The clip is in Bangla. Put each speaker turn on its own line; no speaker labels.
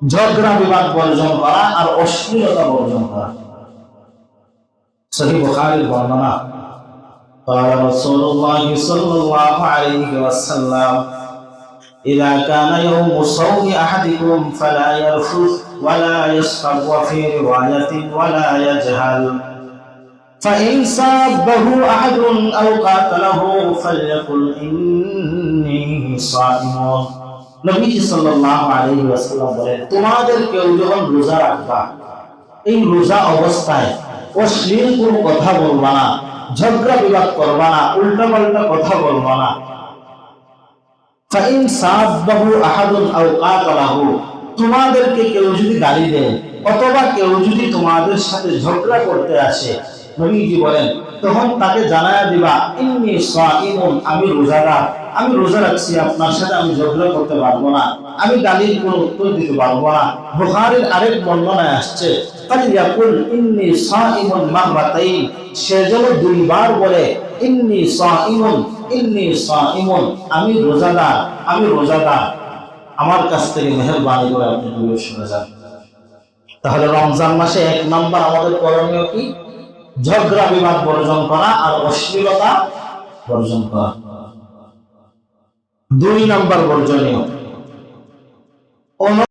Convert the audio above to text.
ঝগড়া বিবাদ বর্জন করা আর অশ্লীলতা বর্জন করা। সহিহ বুখারীর বর্ণনা, قال رسول الله صلى الله عليه وسلم إذا كان يوم صوم أحدكم فلا يرفث ولا يسخر وفي رواية ولا يجهل فإن سابه أحد أو قاتله فليقل إني صائم। নবীজি সাল্লাল্লাহু আলাইহি ওয়াসাল্লাম বলেন, তোমাদের কেউ যখন রোজা রাখবা, এই রোজা অবস্থায় অশ্লীল কোনো কথা বলবা না, ঝগড়া বিবাদ করবা না, উল্টাপাল্টা কথা বলবা না। ফাইন সাবাহু আহাদুন আও কাতালাহু, তোমাদেরকে কেউ যদি গালি দেয় অথবা কেউ যদি তোমাদের সাথে ঝগড়া করতে আসে, নবীজি বলেন তখন তাকে জানায়া দিবা ইন্নী সাইমুন, আমি রোজাদার, আমি রোজা রাখছি, আপনার সাথে আমি ঝগড়া করতে পারবো না, আমি গালির কোনো উত্তর দিতে পারবো না। বুখারীর আরেক বর্ণনায় আসছে ফালিয়াকুল ইন্নী সাইমুন মাররাতাইন, সে যেন দুইবার বলে ইন্নী সাইমুন, ইন্নী সাইমুন, আমি রোজাদার, আমি রোজাদার, আমার কাছ থেকে মেহেরবানি করে আপনি দূরে সরে যান। তাহলে রমজান মাসে 1 নম্বর আমাদের করণীয় কি? ঝগড়া বিবাদ বর্জন করা আর অশ্লীলতা বর্জন করা। 2 নম্বর বর্জনীয়